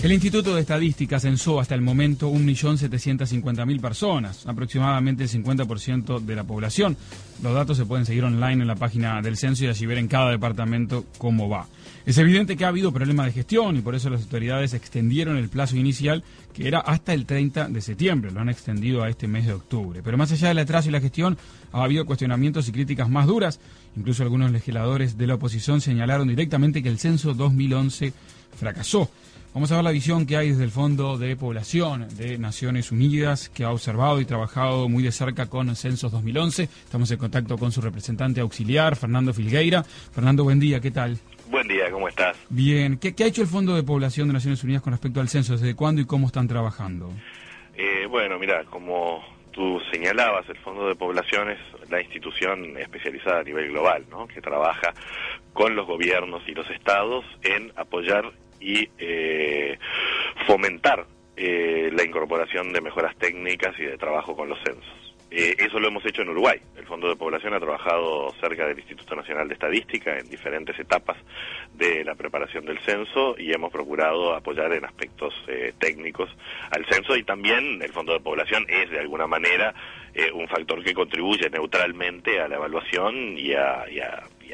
El Instituto de Estadística censó hasta el momento 1.750.000 personas, aproximadamente el 50% de la población. Los datos se pueden seguir online en la página del censo y allí ver en cada departamento cómo va. Es evidente que ha habido problemas de gestión y por eso las autoridades extendieron el plazo inicial, que era hasta el 30 de septiembre. Lo han extendido a este mes de octubre. Pero más allá del atraso y la gestión, ha habido cuestionamientos y críticas más duras. Incluso algunos legisladores de la oposición señalaron directamente que el censo 2011 fracasó. Vamos a ver la visión que hay desde el Fondo de Población de Naciones Unidas, que ha observado y trabajado muy de cerca con Censos 2011. Estamos en contacto con su representante auxiliar, Fernando Filgueira. Fernando, buen día, ¿qué tal? Buen día, ¿cómo estás? Bien. ¿Qué ha hecho el Fondo de Población de Naciones Unidas con respecto al censo? ¿Desde cuándo y cómo están trabajando? Bueno, mira, como tú señalabas, el Fondo de Población es la institución especializada a nivel global, ¿no?, que trabaja con los gobiernos y los estados en apoyar y fomentar la incorporación de mejoras técnicas y de trabajo con los censos. Eso lo hemos hecho en Uruguay. El Fondo de Población ha trabajado cerca del Instituto Nacional de Estadística en diferentes etapas de la preparación del censo y hemos procurado apoyar en aspectos técnicos al censo, y también el Fondo de Población es de alguna manera un factor que contribuye neutralmente a la evaluación y a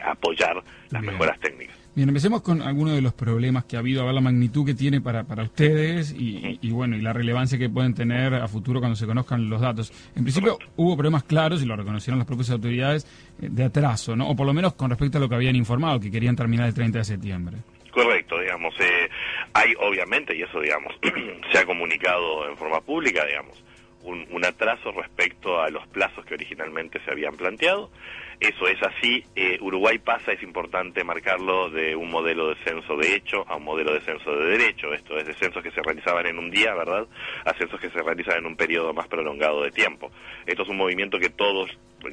apoyar las mejoras técnicas. Bien, empecemos con algunos de los problemas que ha habido, a ver la magnitud que tiene para ustedes y bueno, y la relevancia que pueden tener a futuro cuando se conozcan los datos. En principio hubo problemas claros, y lo reconocieron las propias autoridades, de atraso, ¿no? O por lo menos con respecto a lo que habían informado, que querían terminar el 30 de septiembre. Correcto, digamos, hay obviamente, y eso, digamos, se ha comunicado en forma pública, digamos, un atraso respecto a los plazos que originalmente se habían planteado. Eso es así. Uruguay pasa, es importante marcarlo, de un modelo de censo de hecho a un modelo de censo de derecho. Esto es, de censos que se realizaban en un día, ¿verdad?, a censos que se realizan en un periodo más prolongado de tiempo. Esto es un movimiento que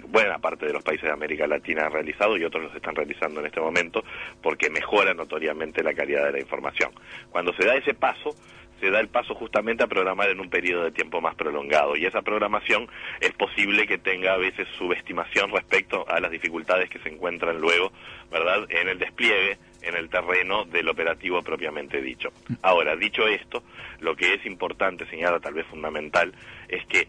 buena parte de los países de América Latina han realizado y otros los están realizando en este momento, porque mejora notoriamente la calidad de la información. Cuando se da ese paso, se da el paso justamente a programar en un periodo de tiempo más prolongado, y esa programación es posible que tenga a veces subestimación respecto a las dificultades que se encuentran luego, ¿verdad?, en el despliegue, en el terreno del operativo propiamente dicho. Ahora, dicho esto, lo que es importante señalar, tal vez fundamental, es que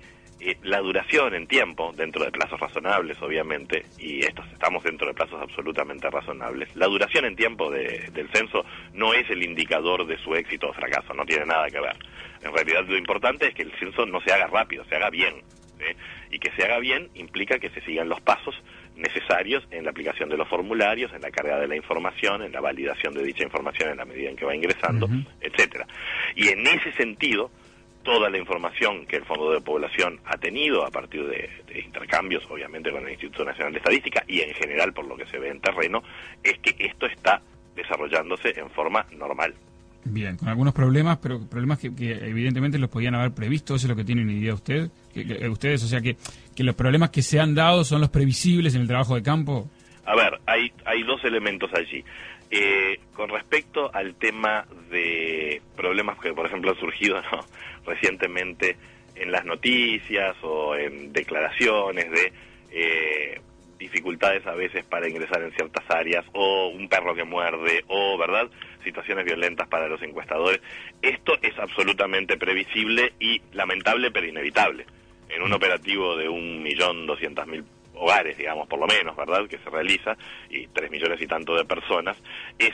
la duración en tiempo, dentro de plazos razonables, obviamente, y estamos dentro de plazos absolutamente razonables, la duración en tiempo del censo no es el indicador de su éxito o fracaso, no tiene nada que ver. En realidad lo importante es que el censo no se haga rápido, se haga bien, ¿sí? Y que se haga bien implica que se sigan los pasos necesarios en la aplicación de los formularios, en la carga de la información, en la validación de dicha información en la medida en que va ingresando, etcétera. Y en ese sentido, toda la información que el Fondo de Población ha tenido a partir de intercambios, obviamente, con el Instituto Nacional de Estadística y en general por lo que se ve en terreno, es que esto está desarrollándose en forma normal. Bien, con algunos problemas, pero problemas que evidentemente los podían haber previsto. ¿Eso es lo que tienen idea ustedes? ¿Ustedes, o sea, que los problemas que se han dado son los previsibles en el trabajo de campo? A ver, hay dos elementos allí. Con respecto al tema de problemas que, por ejemplo, han surgido, ¿no?, recientemente en las noticias o en declaraciones de dificultades a veces para ingresar en ciertas áreas, o un perro que muerde, o, ¿verdad?, situaciones violentas para los encuestadores. Esto es absolutamente previsible y lamentable, pero inevitable. En un operativo de 1.200.000 hogares, digamos, por lo menos, ¿verdad?, que se realiza, y 3 millones y tanto de personas, es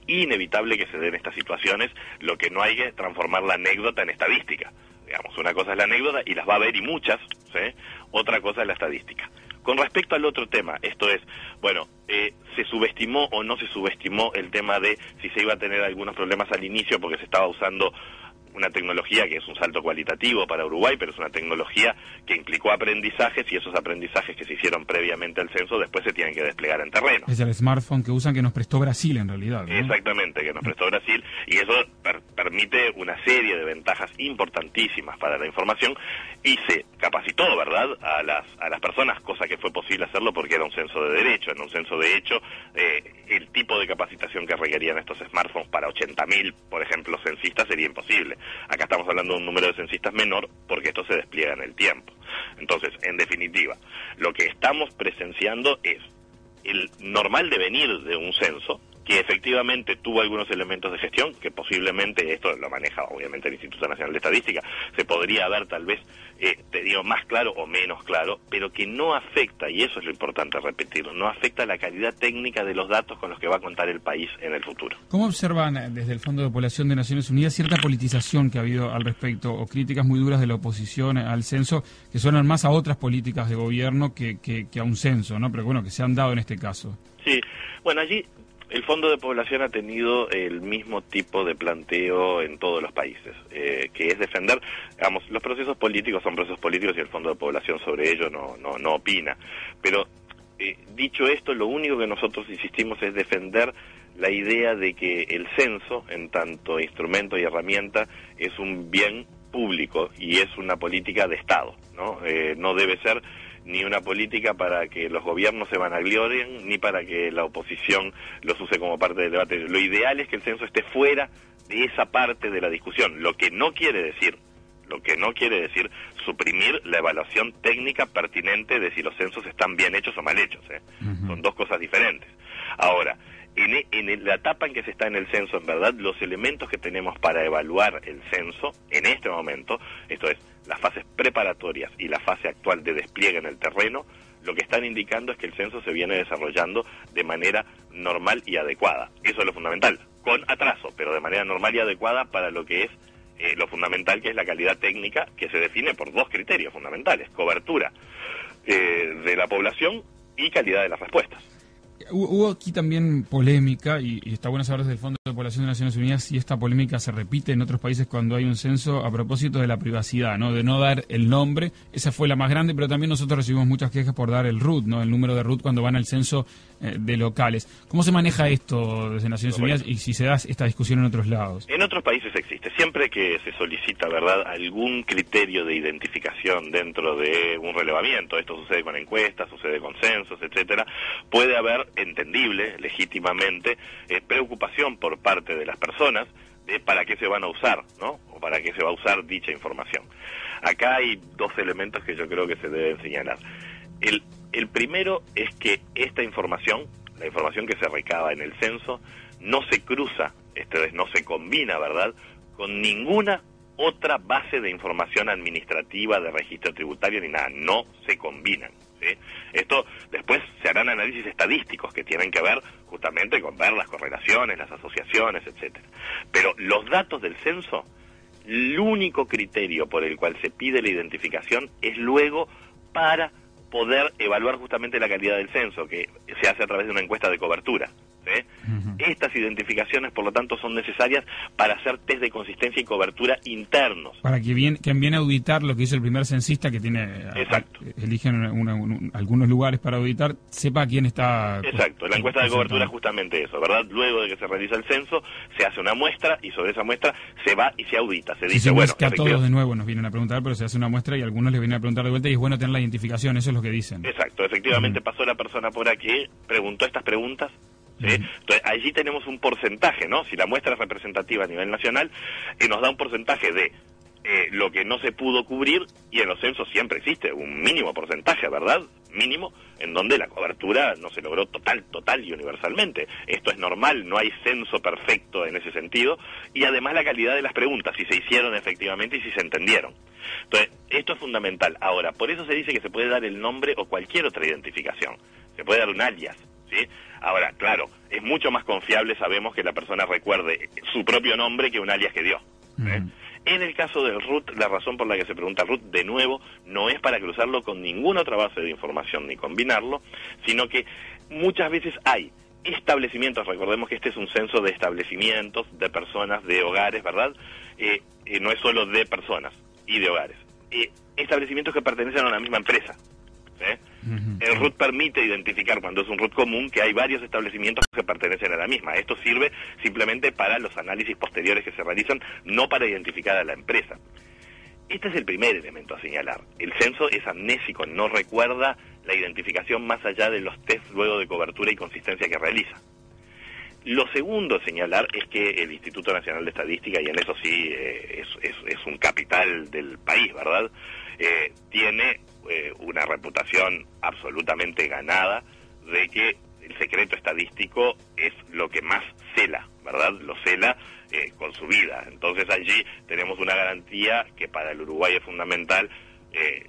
inevitable que se den estas situaciones. Lo que no hay que transformar la anécdota en estadística. Digamos, una cosa es la anécdota, y las va a haber, y muchas, ¿sí? Otra cosa es la estadística. Con respecto al otro tema, esto es, bueno, ¿se subestimó o no se subestimó el tema de si se iba a tener algunos problemas al inicio porque se estaba usando una tecnología que es un salto cualitativo para Uruguay, pero es una tecnología que implicó aprendizajes, y esos aprendizajes que se hicieron previamente al censo después se tienen que desplegar en terreno? Es el smartphone que usan, que nos prestó Brasil en realidad, ¿no? Exactamente, que nos prestó Brasil, y eso permite una serie de ventajas importantísimas para la información, y se capacitó, ¿verdad?, a las personas, cosa que fue posible hacerlo porque era un censo de derecho. En un censo de hecho, el tipo de capacitación que requerían estos smartphones para 80.000, por ejemplo, censistas sería imposible. Acá estamos hablando de un número de censistas menor porque esto se despliega en el tiempo. Entonces, en definitiva, lo que estamos presenciando es el normal devenir de un censo, que efectivamente tuvo algunos elementos de gestión, que posiblemente, esto lo maneja obviamente el Instituto Nacional de Estadística, se podría ver tal vez, te digo, más claro o menos claro, pero que no afecta, y eso es lo importante repetirlo, no afecta la calidad técnica de los datos con los que va a contar el país en el futuro. ¿Cómo observan desde el Fondo de Población de Naciones Unidas cierta politización que ha habido al respecto, o críticas muy duras de la oposición al censo, que suenan más a otras políticas de gobierno que a un censo, ¿no? Pero bueno, que se han dado en este caso. Sí, bueno, allí el Fondo de Población ha tenido el mismo tipo de planteo en todos los países, que es defender, digamos, los procesos políticos son procesos políticos y el Fondo de Población sobre ello no opina. Pero dicho esto, lo único que nosotros insistimos es defender la idea de que el censo, en tanto instrumento y herramienta, es un bien público y es una política de Estado, ¿no? No debe ser ni una política para que los gobiernos se vanaglorien, ni para que la oposición los use como parte del debate. Lo ideal es que el censo esté fuera de esa parte de la discusión, lo que no quiere decir suprimir la evaluación técnica pertinente de si los censos están bien hechos o mal hechos, Son dos cosas diferentes. Ahora, en la etapa en que se está en el censo, en verdad, los elementos que tenemos para evaluar el censo en este momento, esto es, las fases preparatorias y la fase actual de despliegue en el terreno, lo que están indicando es que el censo se viene desarrollando de manera normal y adecuada. Eso es lo fundamental, con atraso, pero de manera normal y adecuada para lo que es lo fundamental, que es la calidad técnica, que se define por dos criterios fundamentales: cobertura de la población y calidad de las respuestas. Hubo aquí también polémica, y está bueno saber desde el Fondo de Población de Naciones Unidas si esta polémica se repite en otros países cuando hay un censo, a propósito de la privacidad, ¿no? De no dar el nombre. Esa fue la más grande, pero también nosotros recibimos muchas quejas por dar el RUT, ¿no? El número de RUT cuando van al censo de locales. ¿Cómo se maneja esto desde Naciones Unidas y si se da esta discusión en otros lados? En otros países existe. Siempre que se solicita, ¿verdad?, algún criterio de identificación dentro de un relevamiento, esto sucede con encuestas, sucede con censos, etcétera, puede haber, entendible, legítimamente, preocupación por parte de las personas de para qué se van a usar, ¿no? O para qué se va a usar dicha información. Acá hay dos elementos que yo creo que se deben señalar. El primero es que esta información, la información que se recaba en el censo, no se cruza, no se combina, ¿verdad?, con ninguna otra base de información administrativa, de registro tributario, ni nada. No se combinan, ¿sí? Esto después se harán análisis estadísticos que tienen que ver justamente con ver las correlaciones, las asociaciones, etcétera. Pero los datos del censo, el único criterio por el cual se pide la identificación es luego para poder evaluar justamente la calidad del censo, que se hace a través de una encuesta de cobertura, ¿sí? Estas identificaciones, por lo tanto, son necesarias para hacer test de consistencia y cobertura internos. Para que quien viene a auditar lo que hizo el primer censista, que tiene eligen algunos lugares para auditar, sepa quién está... Exacto, la encuesta de cobertura es justamente eso, ¿verdad? Luego de que se realiza el censo, se hace una muestra y sobre esa muestra se va y se audita. Se dice, bueno, es que a todos de nuevo nos vienen a preguntar, pero se hace una muestra y algunos les vienen a preguntar de vuelta y es bueno tener la identificación, eso es lo que dicen. Exacto, efectivamente pasó la persona por aquí, preguntó estas preguntas, ¿sí? Entonces allí tenemos un porcentaje, ¿no? Si la muestra es representativa a nivel nacional, nos da un porcentaje de lo que no se pudo cubrir, y en los censos siempre existe un mínimo porcentaje, ¿verdad? Mínimo, en donde la cobertura no se logró total y universalmente. Esto es normal, no hay censo perfecto en ese sentido, y además la calidad de las preguntas, si se hicieron efectivamente y si se entendieron. Entonces, esto es fundamental. Ahora, por eso se dice que se puede dar el nombre o cualquier otra identificación. Se puede dar un alias, ¿sí? Ahora, claro, es mucho más confiable, sabemos, que la persona recuerde su propio nombre que un alias que dio, ¿sí? En el caso del RUT, la razón por la que se pregunta RUT, de nuevo, no es para cruzarlo con ninguna otra base de información ni combinarlo, sino que muchas veces hay establecimientos, recordemos que este es un censo de establecimientos, de personas, de hogares, ¿verdad? No es solo de personas y de hogares. Establecimientos que pertenecen a una misma empresa, ¿sí? El RUT permite identificar, cuando es un RUT común, que hay varios establecimientos que pertenecen a la misma. Esto sirve simplemente para los análisis posteriores que se realizan, no para identificar a la empresa. Este es el primer elemento a señalar. El censo es amnésico, no recuerda la identificación más allá de los test luego de cobertura y consistencia que realiza. Lo segundo a señalar es que el Instituto Nacional de Estadística, y en eso sí es un capital del país, ¿verdad?, tiene una reputación absolutamente ganada de que el secreto estadístico es lo que más cela, ¿verdad? Lo cela con su vida. Entonces allí tenemos una garantía que para el Uruguay es fundamental,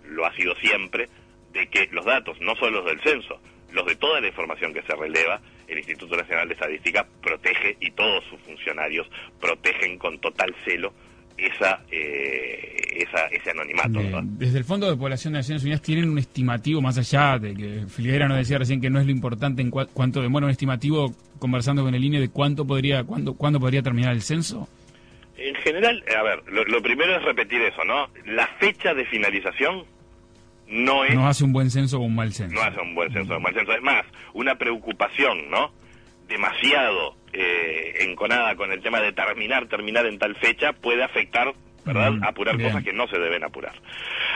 lo ha sido siempre, de que los datos, no solo los del censo, los de toda la información que se releva, el Instituto Nacional de Estadística protege, y todos sus funcionarios protegen con total celo ese anonimato, ¿verdad? Desde el Fondo de Población de Naciones Unidas, ¿tienen un estimativo, más allá de que Filgueira nos decía recién que no es lo importante en cuánto demora, un estimativo, conversando con el INE, de cuándo podría terminar el censo? En general, a ver, lo primero es repetir eso, ¿no? La fecha de finalización no hace un buen censo o un mal censo. No hace un buen censo o un mal censo. Es más, una preocupación, ¿no? Demasiado enconada con el tema de terminar en tal fecha puede afectar, ¿verdad? Apurar bien cosas que no se deben apurar.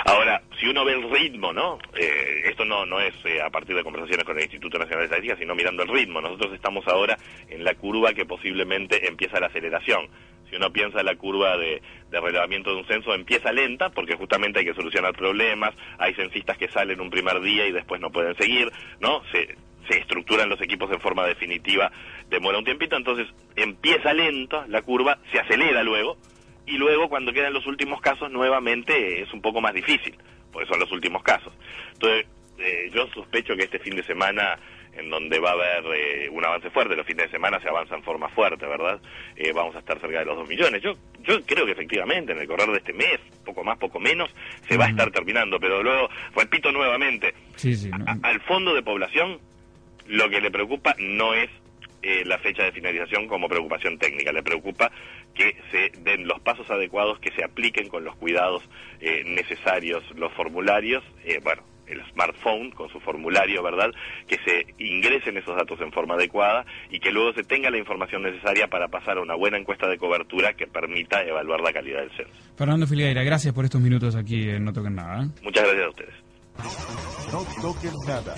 Ahora, si uno ve el ritmo, ¿no? Esto no es a partir de conversaciones con el Instituto Nacional de Estadística, sino mirando el ritmo. Nosotros estamos ahora en la curva que posiblemente empieza la aceleración. Si uno piensa en la curva de relevamiento de un censo, empieza lenta, porque justamente hay que solucionar problemas, hay censistas que salen un primer día y después no pueden seguir, ¿no? Se estructuran los equipos en forma definitiva, demora un tiempito, entonces empieza lenta la curva, se acelera luego, y luego cuando quedan los últimos casos nuevamente es un poco más difícil, porque son los últimos casos. Entonces, yo sospecho que este fin de semana, en donde va a haber un avance fuerte, los fines de semana se avanza en forma fuerte, ¿verdad? Vamos a estar cerca de los 2 millones. Yo creo que efectivamente en el correr de este mes, poco más, poco menos, se va a estar terminando, pero luego, repito nuevamente, al Fondo de Población lo que le preocupa no es la fecha de finalización como preocupación técnica, le preocupa que se den los pasos adecuados, que se apliquen con los cuidados necesarios los formularios, el smartphone con su formulario, ¿verdad? Que se ingresen esos datos en forma adecuada y que luego se tenga la información necesaria para pasar a una buena encuesta de cobertura que permita evaluar la calidad del censo. Fernando Filgueira, gracias por estos minutos aquí en No Toquen Nada. Muchas gracias a ustedes. No toquen nada.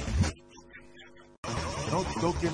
No toquen